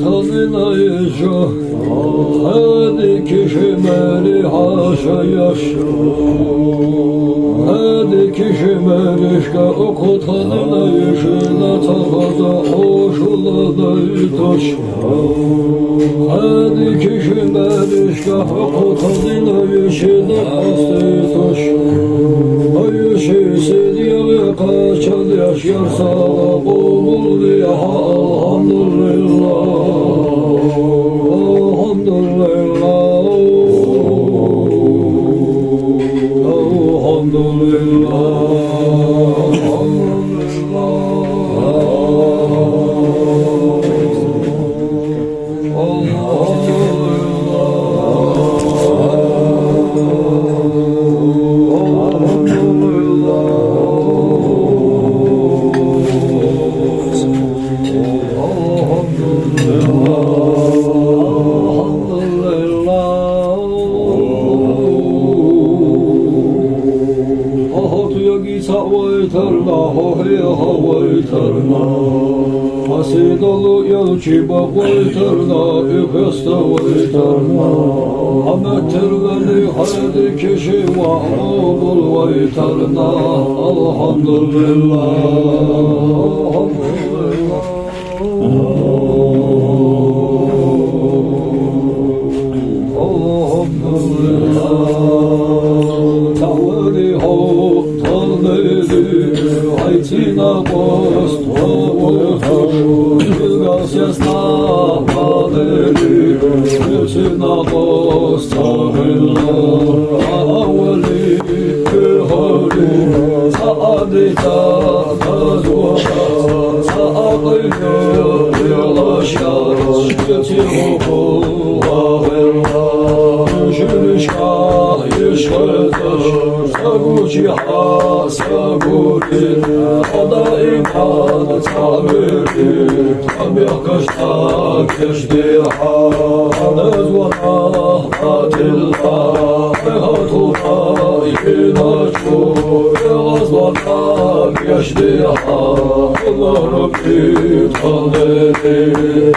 tanınayıcı hadi kişimeri haşa yaşa hadi kişimerişka oku tanınayıcı natahada hoşula daytaş hadi kişimerişka oku tanınayıcı natahtaş ayışısı diye kaçan yaşarsa bulur diye elhamdülillah Hasidolu yalçı bakvaytarna, üfeste vaytarna Hamettirveli haydi kişi vahmul vaytarna Elhamdülillah Tavli ho tanrılı haytina post Gracias na paderi, na postahilla, awali kehari, saadita tazwara, saaqina yalashat, shketihu wahilla, shirishka yishketash, saguchiha sagurin, adaima tabiri. بيقشتا كشديها نزونا قاتلها بهاتوها يناشو يغزونا كشديها الله ربي تخليني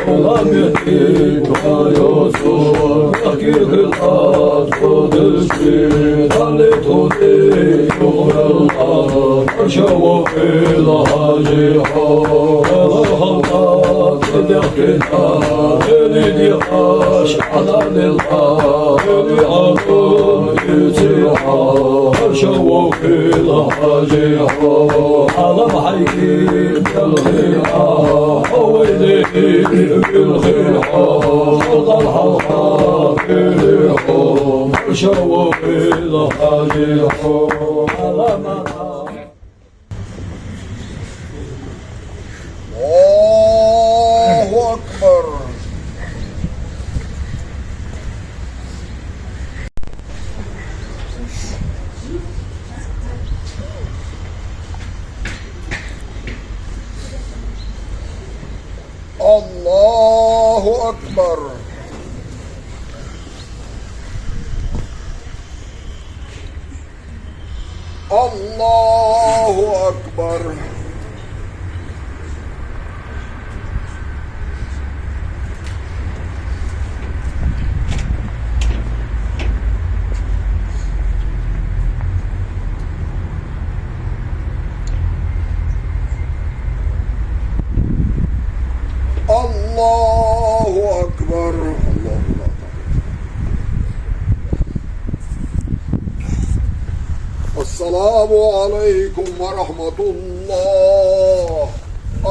ولم يهديك ويوسف أكيد الخط قدسي خليتوني يوم الله شوق الهاجحة Dehkina, eli dihaş, alanilha, eli alun yüziha, şavukila haciha, alam haykin yalhiha, havayli bilhiha, şadal halha biliha, şavukila haciha, alamana. أكبر الله أكبر الله أكبر الله أكبر السلام عليكم ورحمة الله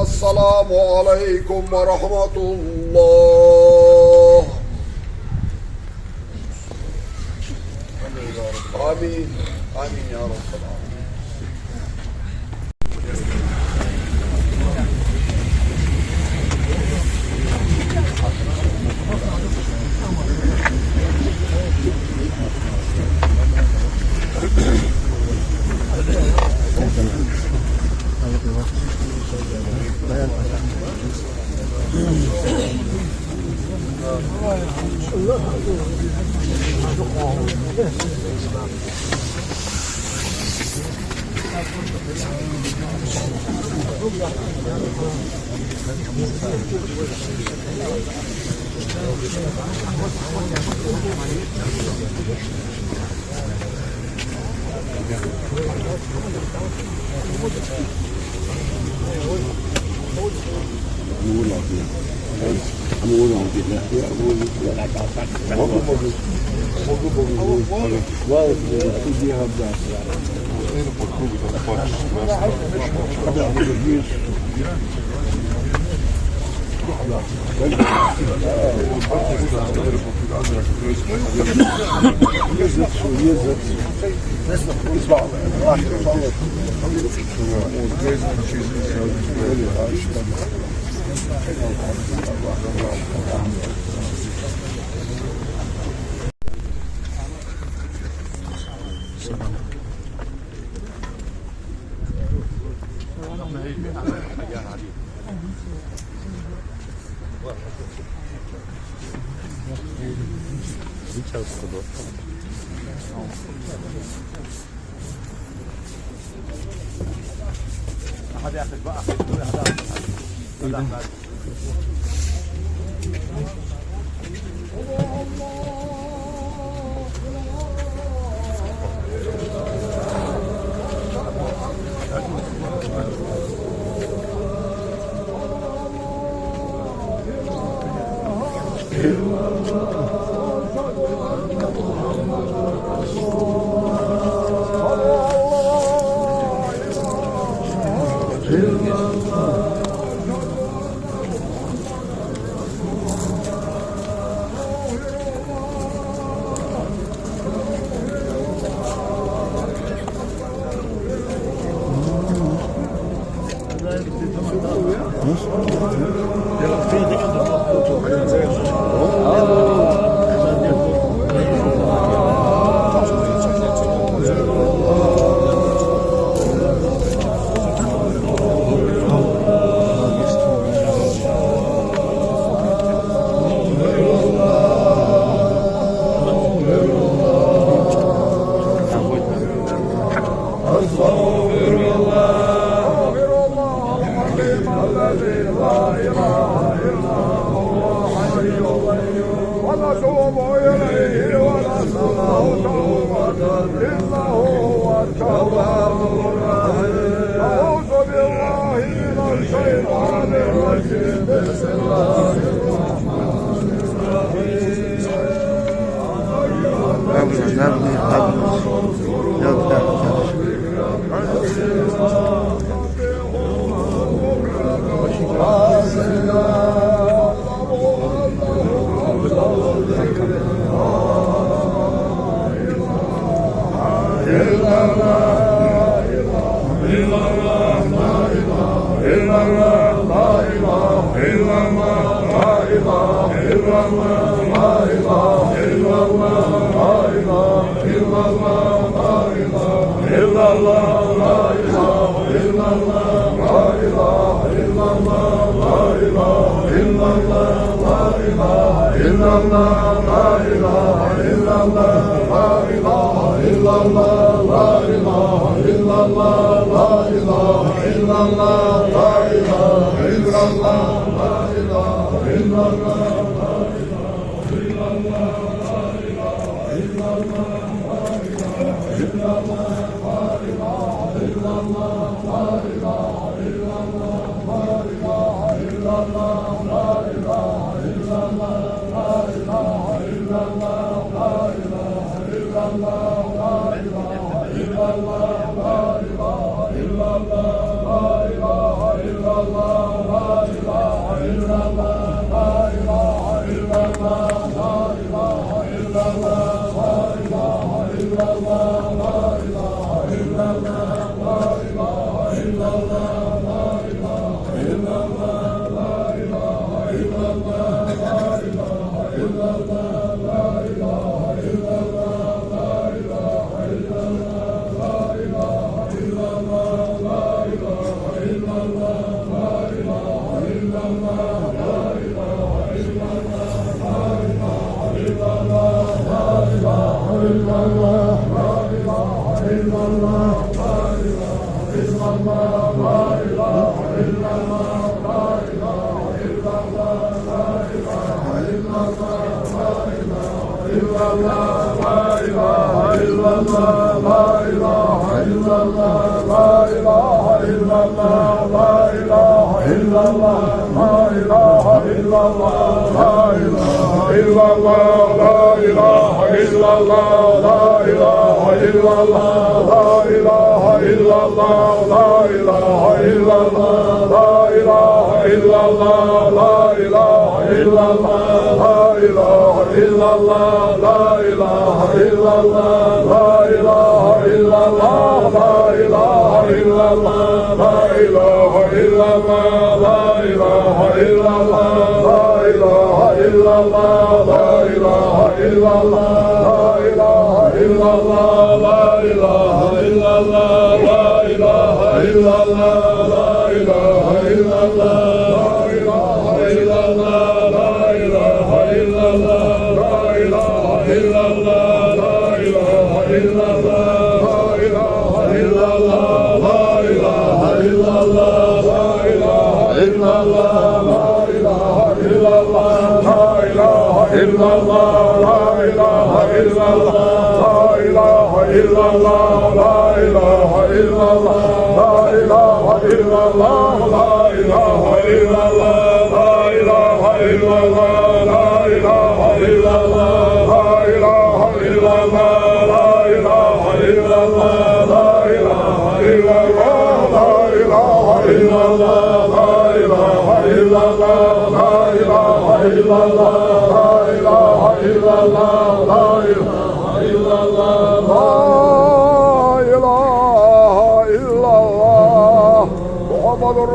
السلام عليكم ورحمة الله آمين آمين يا رب العالمين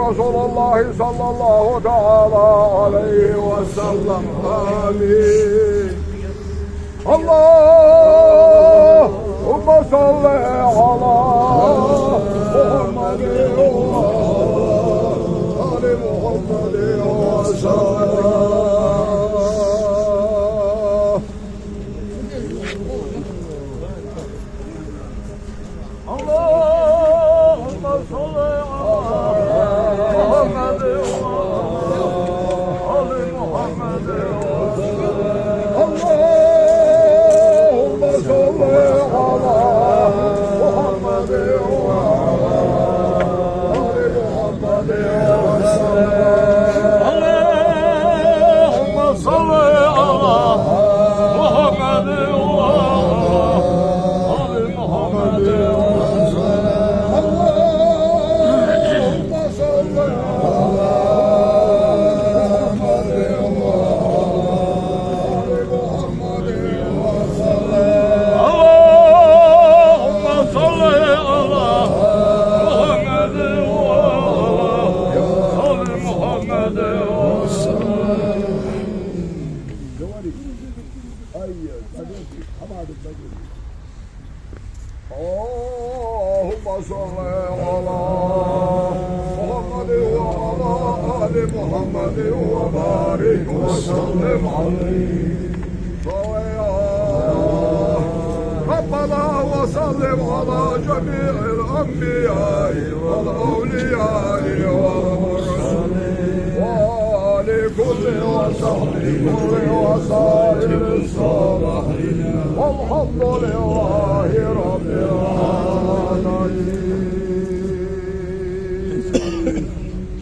Resulullah sallallahu teala aleyhi ve sellem. Amin. Allahümme salli ala Muhammedin ve ali Muhammedin ve sellem. Allahümme salli Allahümme salli ala Muhammed ve ala ali Muhammed ve barik ve sellim aleyhi. Rabbana ve sallim ala cemi'il enbiyai vel evliyai vel mursalin ve ali kulli ve sahbi kulli ve sairi salihin. Velhamdülillahi Rabbil alemin.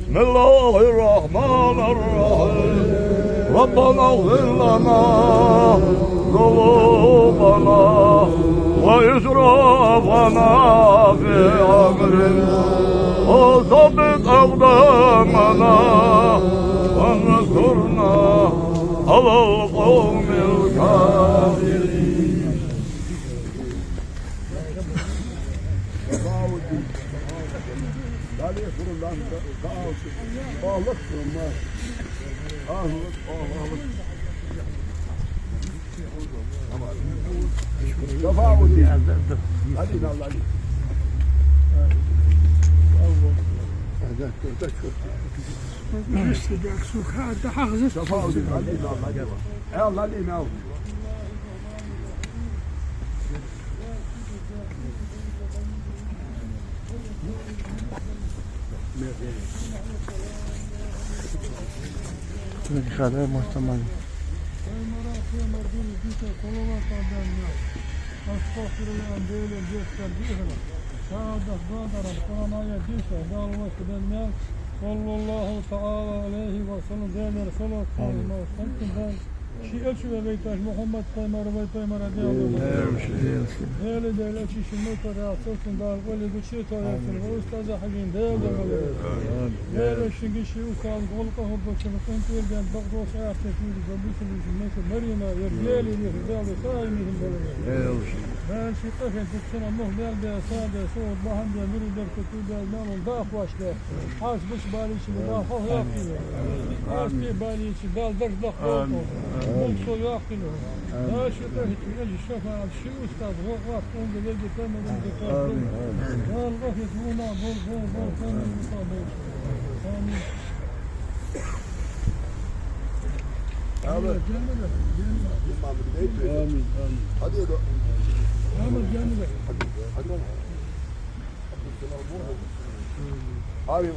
Bismillahirrahmanirrahim. Rabbana ighfir lana ذنوبنا وإسرافنا في أمرنا وثبت أقدامنا وانصرنا على القوم الكافرين. Şefaudi. Hadi Allah. Şefaudi. Hadi Allah. Allah Allah. خدای محتمل Sallallahu ta'ala aleyhi ve sellem değerli Resulullah Şiir şu ve beytaş Muhammed Taymar ve Taymar değerli değerli çişin motoru atılsın dağıl öyle bir şey toyarsın ve ustaza hacin değerli değerli şimdi şi ustaz kol kahır başını kontrolden bakdos ayartıydı zabısı bizim Meryem'e yerli değerli saymihim böyle ben şu kafin tutsana muhberde sade soğuk bahan diye mürider kutuda namın daha başka az baş bali için daha hal yapıyor az bir bali için dal ders bakıyor mutlu yapıyor daha şu kafin tutsana şafaat şu ustaz vakit onda verdi kamerayı da kaldı dal vakit buna bol kamerayı mutabık amin Amin. Hadi ya. Ahmet gelmedi. Hadi. Abi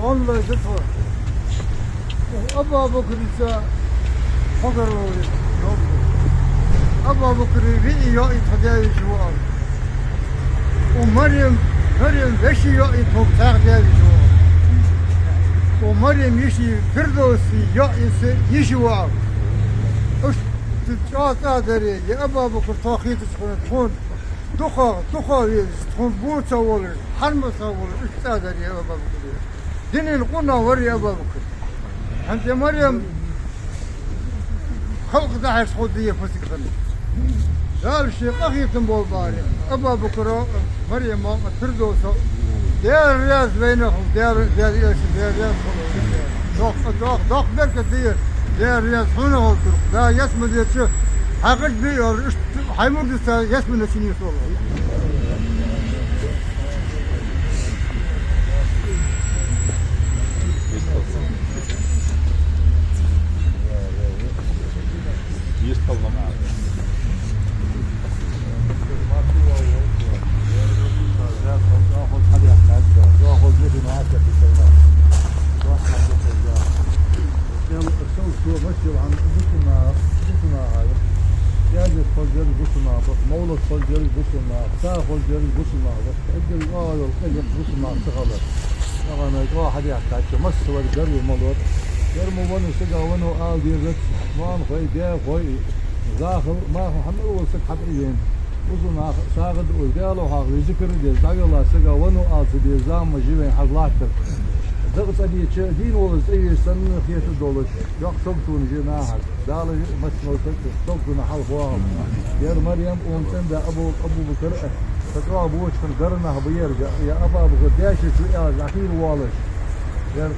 والله جدفة أبا بكر فقر أبا بكر رئي يأي تداوي جوال ومريم بشي يأي تداوي جوال ومريم يشي فردوسي يأي يجوال اش تجات آدري أبا بكر تاخيط تكون دخا تكون بوتا ولا حرمة ولا اش آدري أبا بكر دين القنا وري أبا بكر أنت مريم خلق داعش خدية فسك خلي قال شيء أخي تنبول بالي أبا بكر مريم ما تردوسه دير رياض بينهم دير رياض دوق بركة دير رياض حونه الطرق لا يسمى دير حقش بيور حيمر دستا يسمى نسيني صور مولد خلجل بسنا تا خلجل بسنا أجل قال القلق بسنا تغلط أنا واحد يحتاج مس والجري مولد يرمو ونو سجا ونو آل دي رتس ما خوي ده خوي داخل ما محمد وسك حبيين بسنا ساقد وقالوا ها ذكر دي داغلا سجا ونو آل دي زام جيبين حضلاتر ضغط دي دين ولا زي سنة خيط الدولار يقصدون جناح دال مسمو صدقون حل فوهم يا مريم وانتم ابو بكر فترى ابوش في القرنه بيرجع يا ابا بكر داش في الاخير والش يا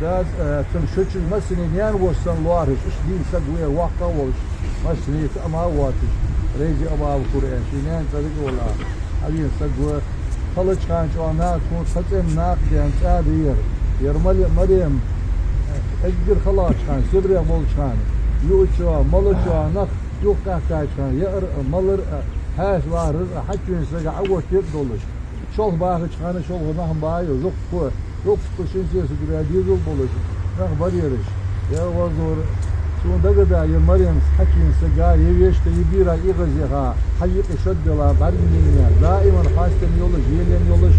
داز تمشيش مسنين يان وصل لوارش ايش دين سقوي واقع وش مسنين ما واتش ريجي ابا بكر شينان طريق ولا علي سقوي خلج كان جوانا تكون ختم ناق ديان تادير يا مريم اجر خلاص كان سبري مول كان يوشوا ملشوا نخ يوقع كان يقر ملر هاش وارز حتى يسجع اول تيب دولش شول باخ كان شول نهم باي زق كشين سيس جراديزو بولش نخ بريرش يا وزور شون دغدا يا مريم حكي سجا يويش تيبيرا يغزيها حيق شد لا برنيا دائما خاصه يولش يلين يولش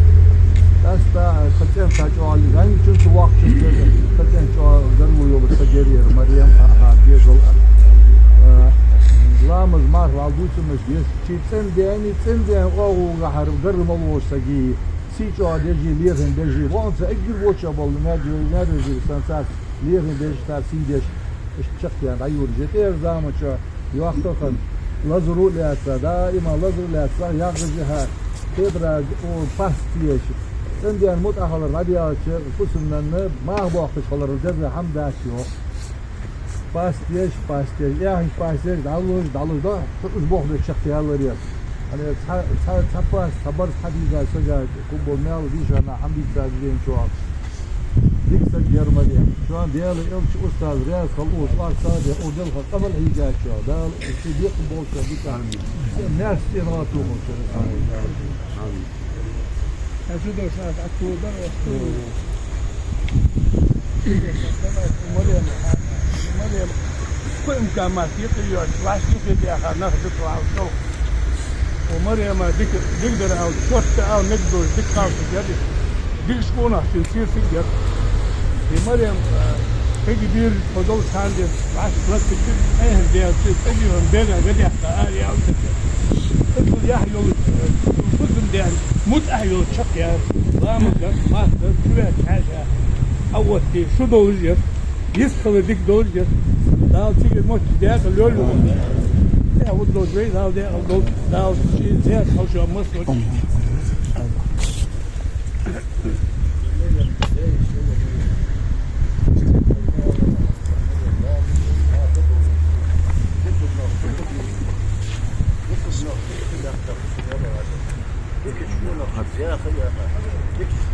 Asta kaçen saçal yani çünkü vakit çıktı kaçen çoğal garmu yolu sageriye Meryem diyezol lamaz mar aldusumuz diye çitsen diyen o gahar garmu yolu sagi siço deji lirin deji onsa egir watchable nerede sansar lirin deji tar sideş çıktı yani ayur jeter zamança yuaqtoqan lazuru lasa daima lazuru lasa yağızha tebra o pastiyeş عندي الموت أخذ الراديو كسرنا ما هو وقت خلر الجزء حمد أشياء باستيش يا هي باستيش دالو ده أسبوع بتشخي هالوري أنا تحبس خبر حديثة سجى كوبو مال ديش أنا حمدي تاجين شو ديك سجى مريا شو عن ديال يوم شو أستاذ رياض خلوص أستاذ أودل قبل هي جات شو دال يصير بول شو ديك الناس يراتو هذا ده ساعة أكتوبر مريم كل إمكانات يقيا راح يقيا آخر ناخذ تطلع وشوف ومريم ديك أو شوت أو نقدر ديك خاص جدي ديك شكونه تنسير سجر في مريم هيجي بير فضل ساندي راح تلقي أيه بيا تجي من بينا قد يحتاج أو تقول يا حيول الفضل ده مت أحيول شق يا رامك ما تبغى حاجة أول شيء شو دولجر يسخن ديك دولجر داو تيجي موت داخل لولو يا ولد دوجري داو شيء زي خوش مصر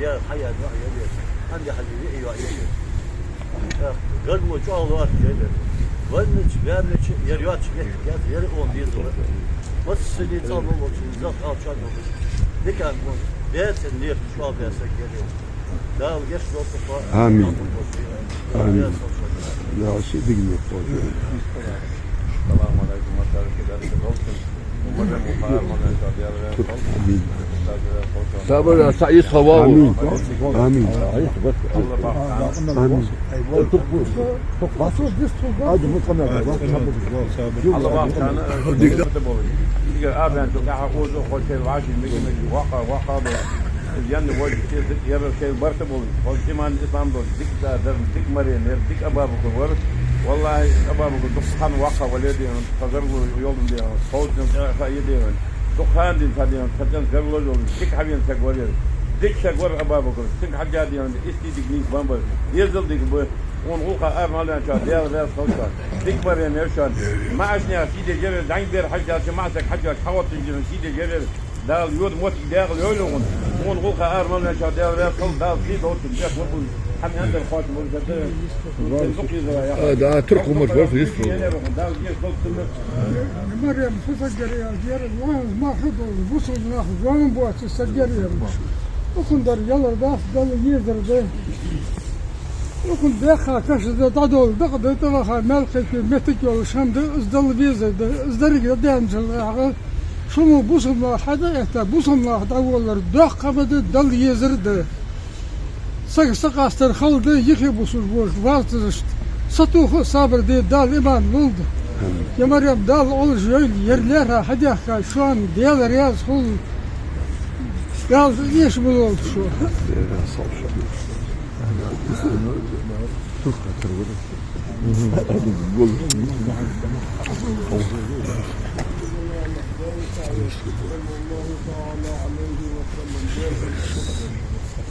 يا حياة عندي حبيبي ايوه قلبه جوالات جيبه ولنش قابلش يريات يا يري اون ديزل بس اللي طالب زق او شنو ديك كان بيت النير شو بيسك يريو لا ويش لو آمين آمين لا شيء دقني السلام عليكم ورحمة الله صبر سعيد صواب آمين آمين آمين الجن وجه يبقى شيء برتبول والجمان إسلام دول ديك در ديك مريم ديك أبا بكر والله أبا بكر دخان واقع ولدي فزروا يوم دي صوت خايدي دخان دي فديان فديان زرلو ديك حبيان سجوري ديك سجور أبا بكر ديك حجادي عند إستي ديك نيك بامبر يزل ديك بو ونقولها أرمال أن شاء ديال صوتا ديك مريم يرشان ما عشنا سيدي جرر دعين بير حجات معك حجات حوط الجن سيدي جرر دال يود موت داخل يولون ونقولها أرمال أن شاء ديال صوت دال سيد هوت الجاك وقول حمي عند الخوات هذا تركوا مجبور في يسفر مريم تسجل يا زيارة ما خذوا بوصل ناخذ وين بوات تسجل يا وكندر يلا داس دل يزر ده وكن دخل كشد دادول دخل تلاها ملك متك ولا شام ده ازدل بيزر ده ازدرج ده انجل شو مو بوصل حدا يحتاج بوصل هذا ولا دخل بده دل يزر ده سق استر خلد يخيب وسوش واسطرشت سطوخ صابر دي دال إيمان ولد يا مريم دال أول جيل يرليها حديا شلون ديال رياض خل قال ليش بقول شو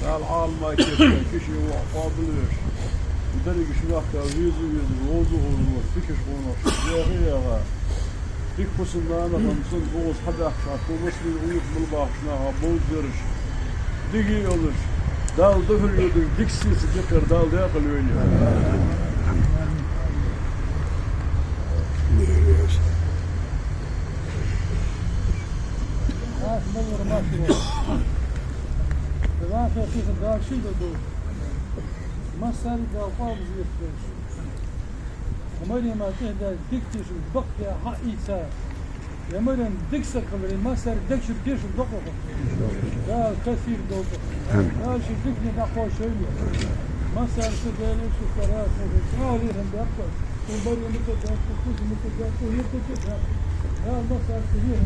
العالم ما كشي وقابلش درج شناخته ويزو ووضوه وفكش ونص يا غيرها ديك فصلنا أنا خمسين بوز حدا أخشاك ومسلم ويف بالباح شناها بوزرش ديكي يولش دال دفل يدك ديك سيس جكر دال داخل ويني نور ماشي راح في دار شي دو ما صار دا قام زيفش مريم ما تهدى ديكتش البق يا حقيقة يا مريم ديكس قبل ما صار ديكش بديش البق دا كثير دو دا شي ديكني دا قوي شوي ما صار سدال شو قرار قال لي هم بقى ومريم متدا متدا ويتدا لا ما صار كثير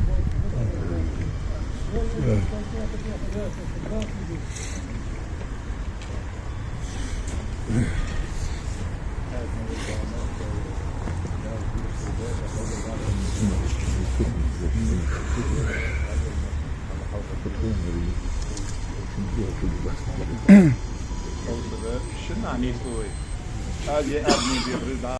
شنو يعني يسوي؟ هذه ابني بالرضا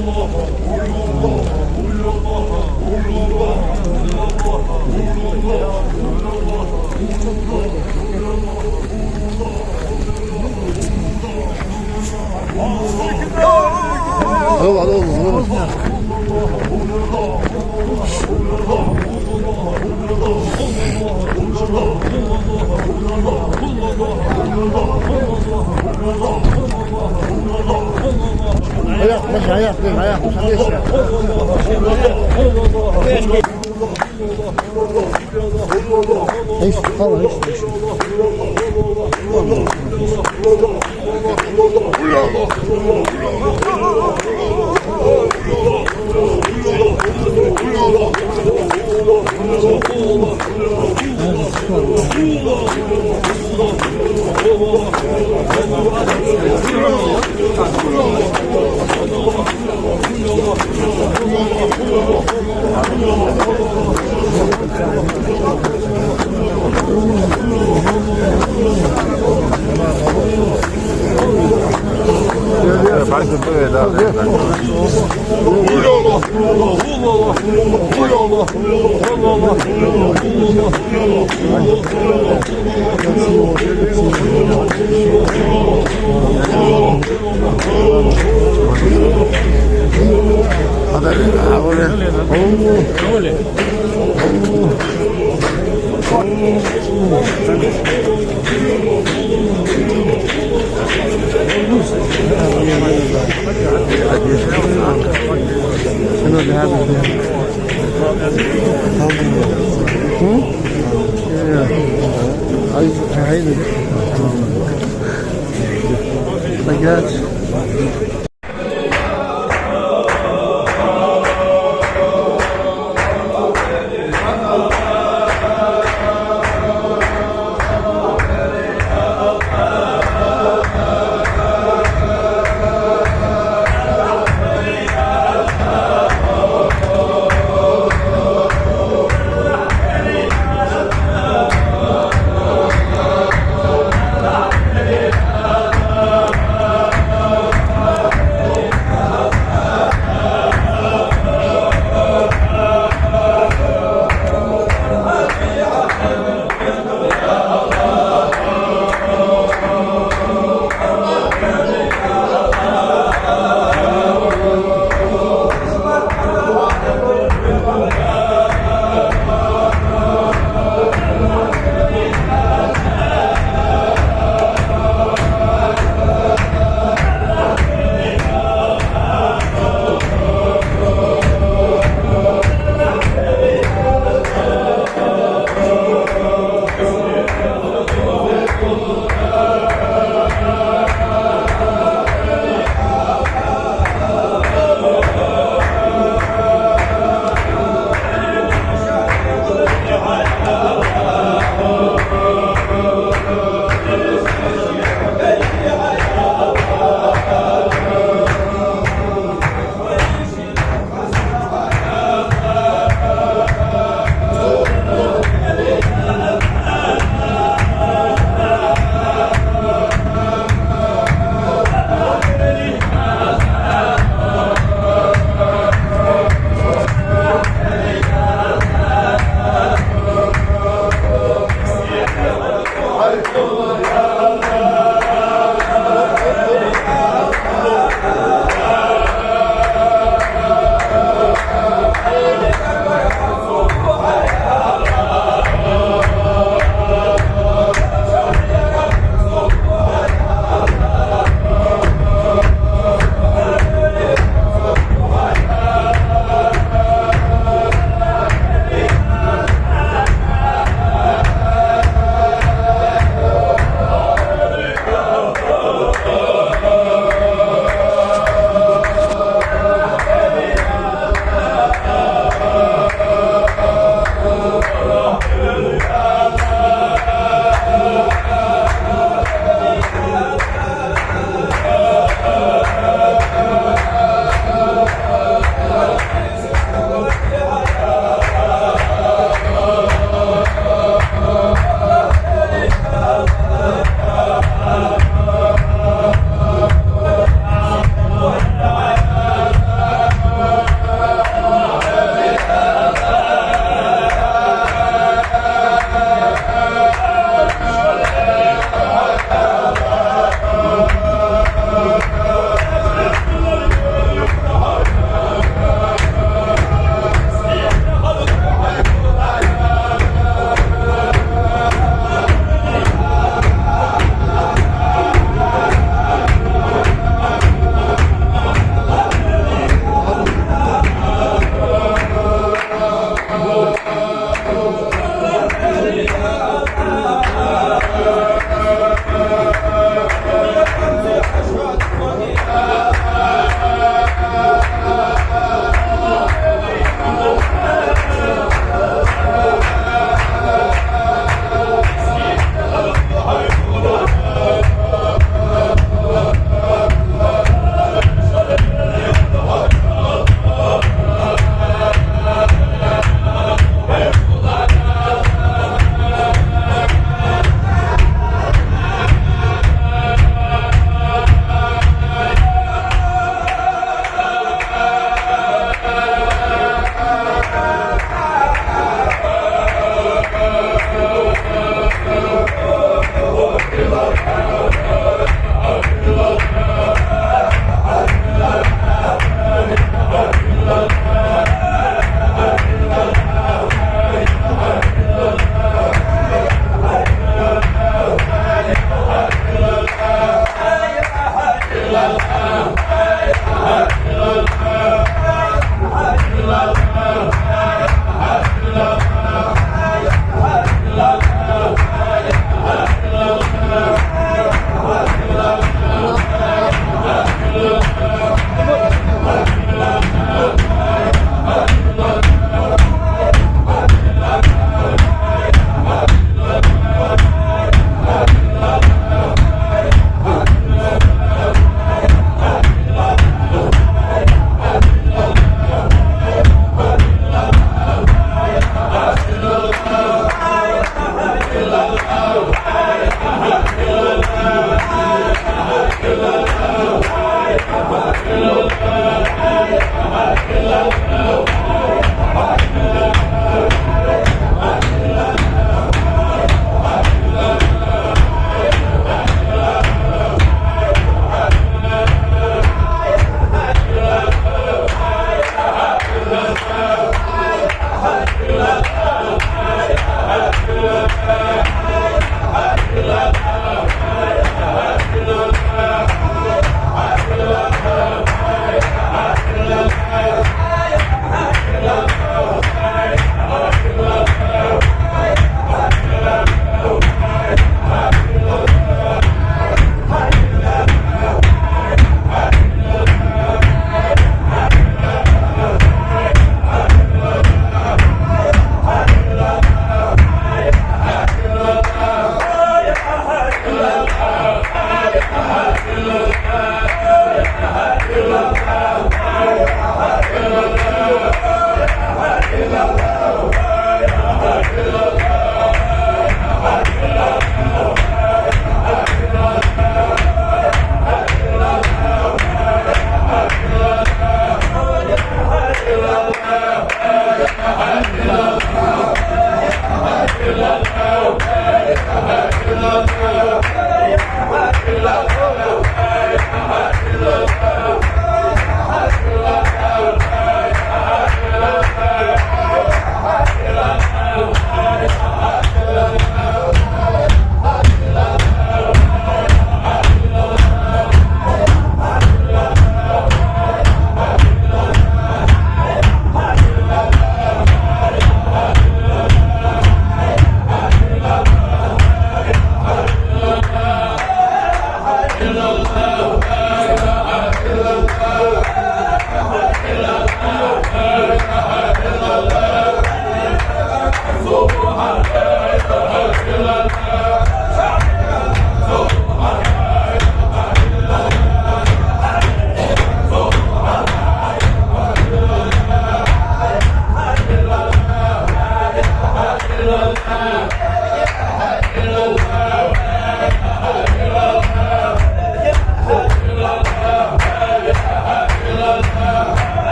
Allah Allah. Ayak baş ayak değil ayak hiç falan hiç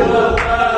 إلا الله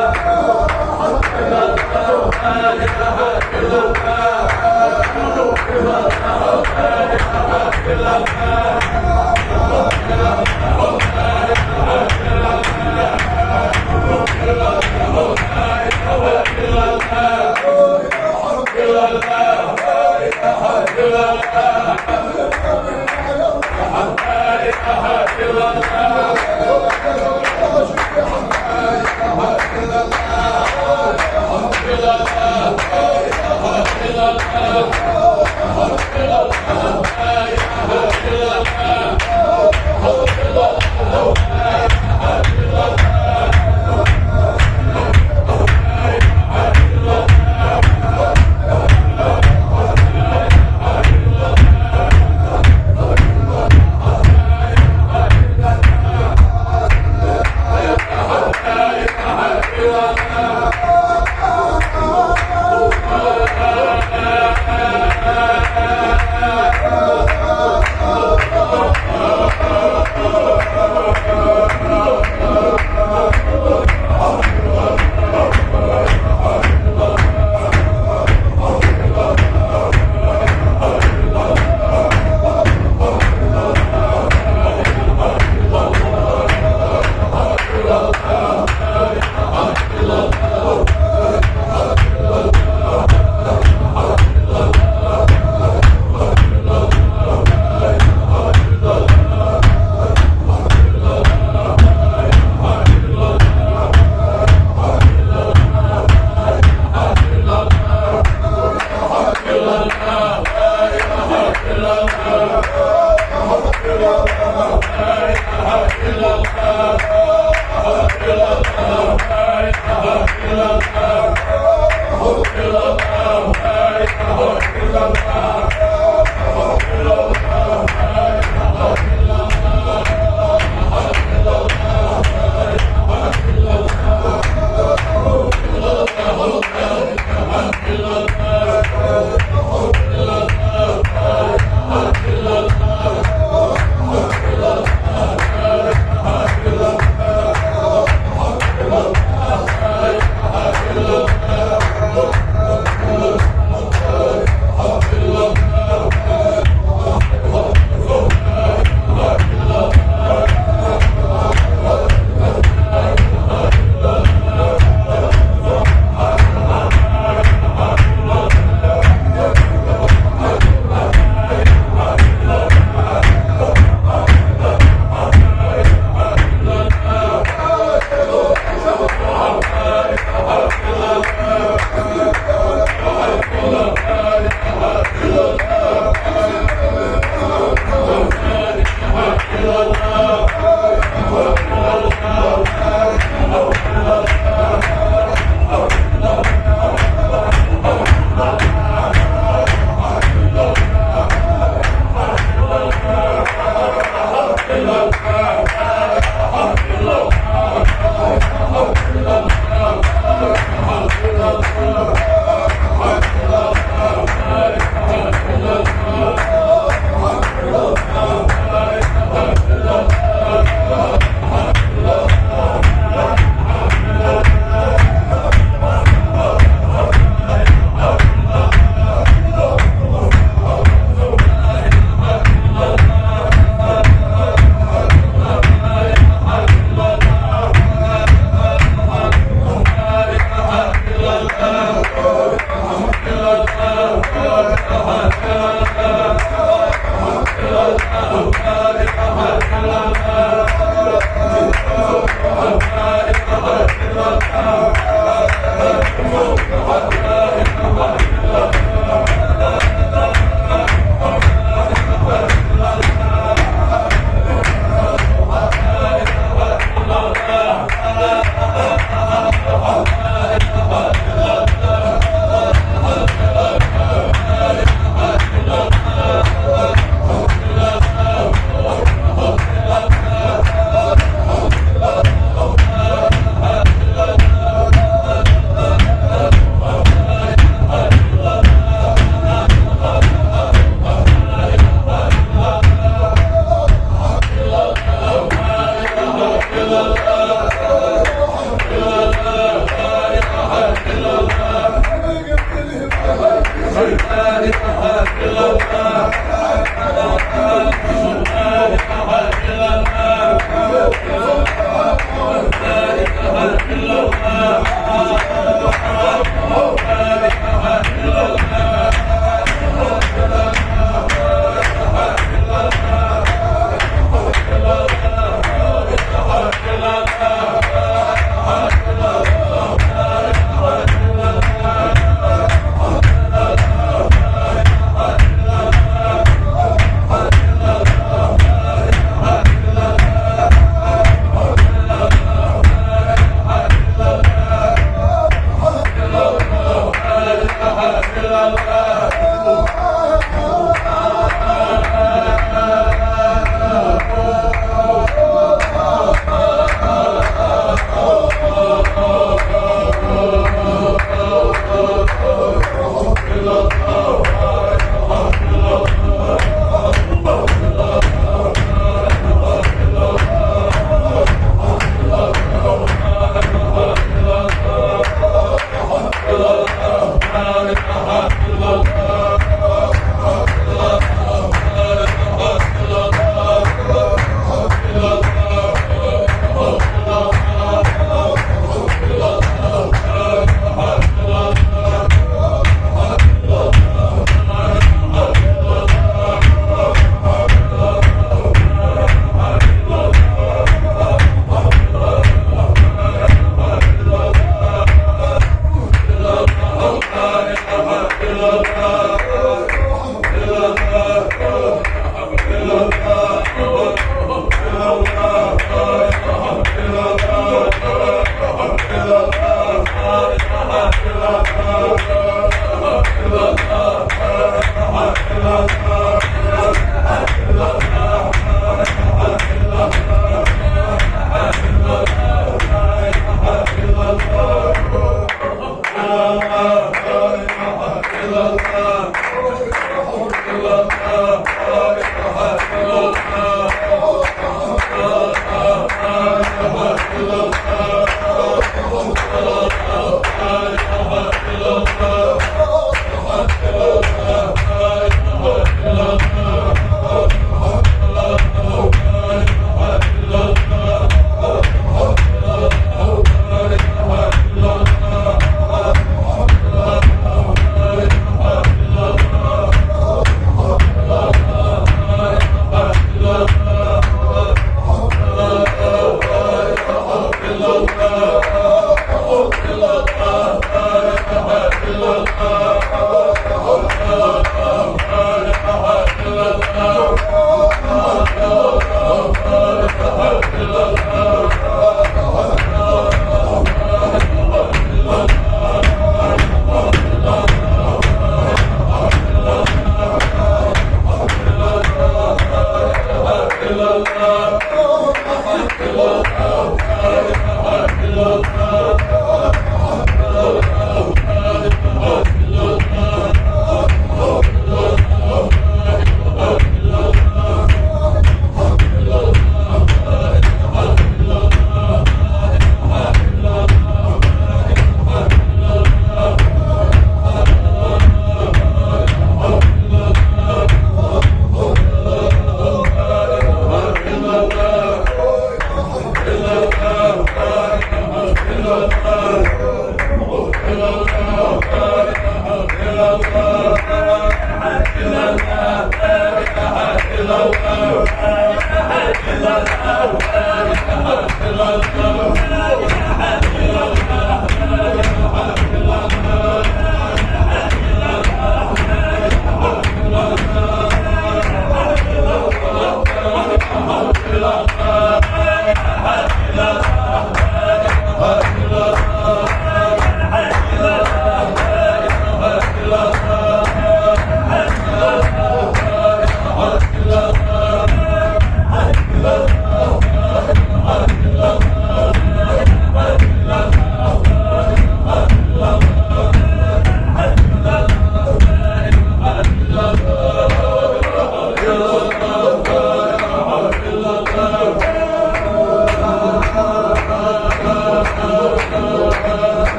Allah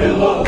Well,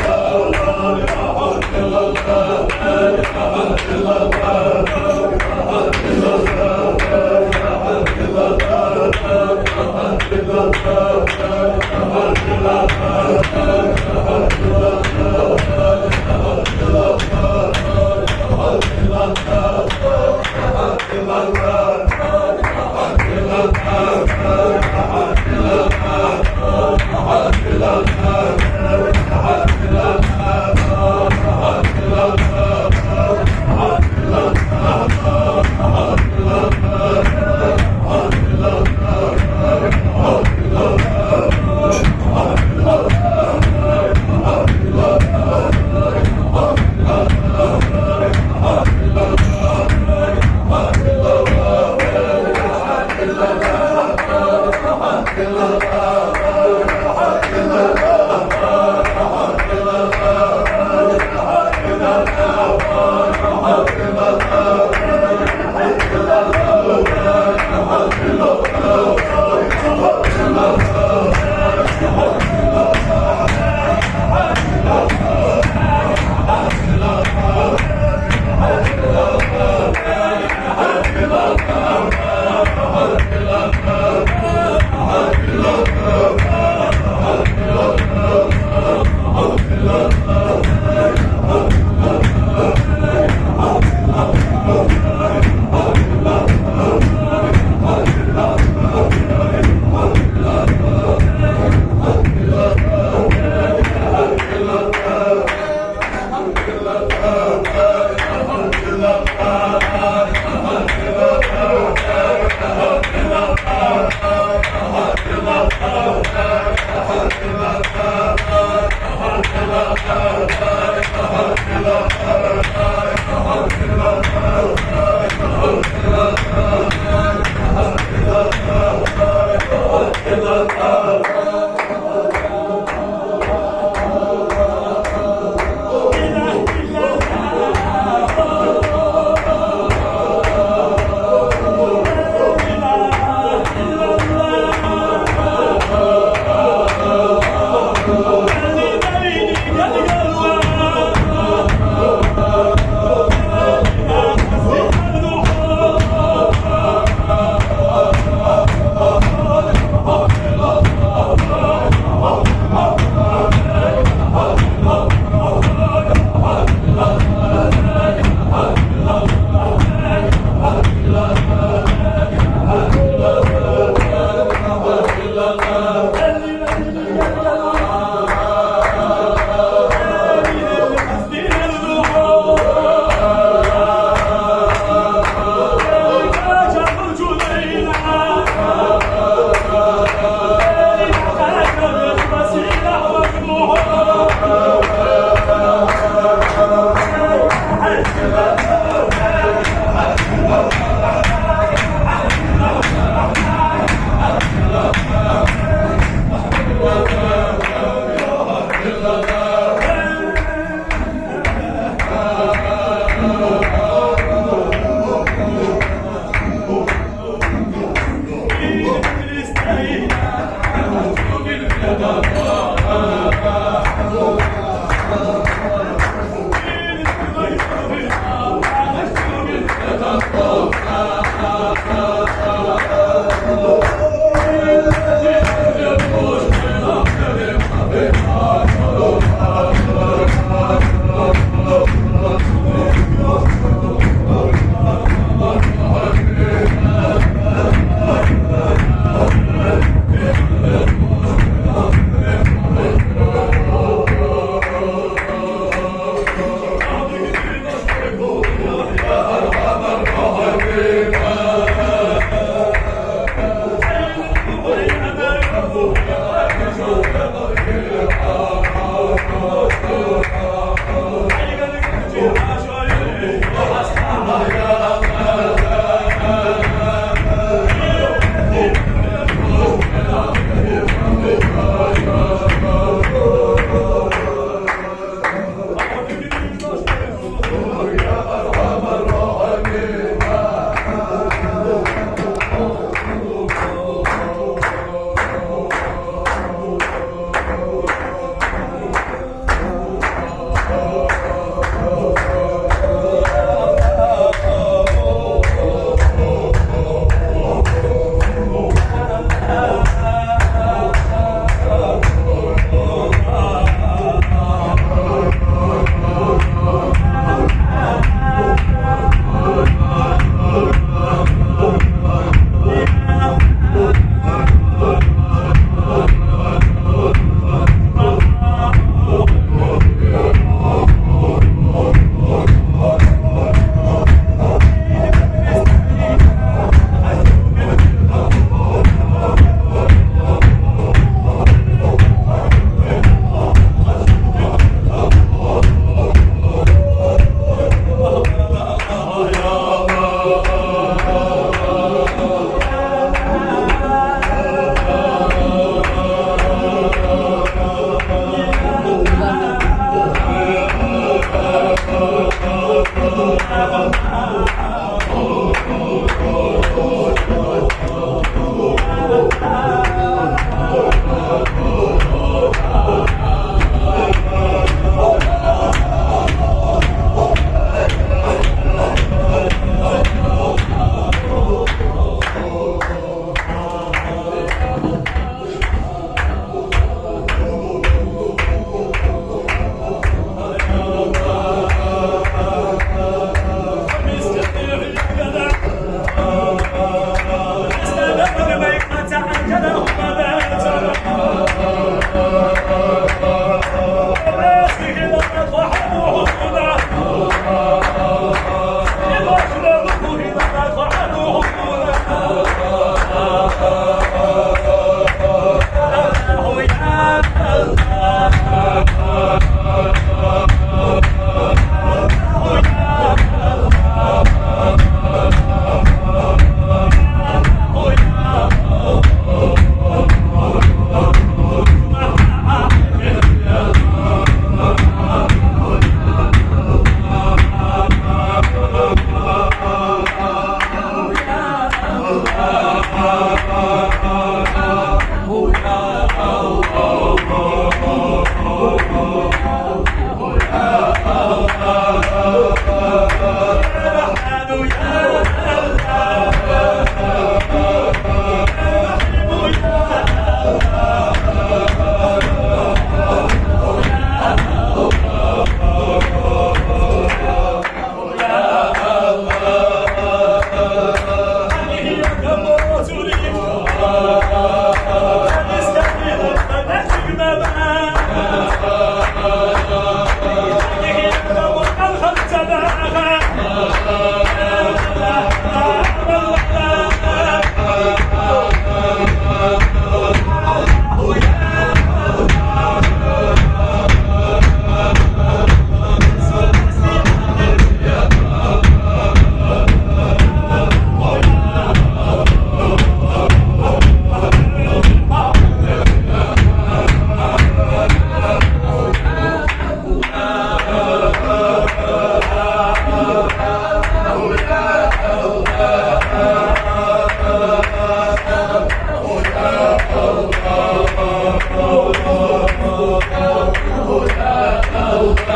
Thank you.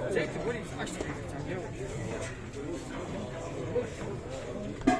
Zeytin, what is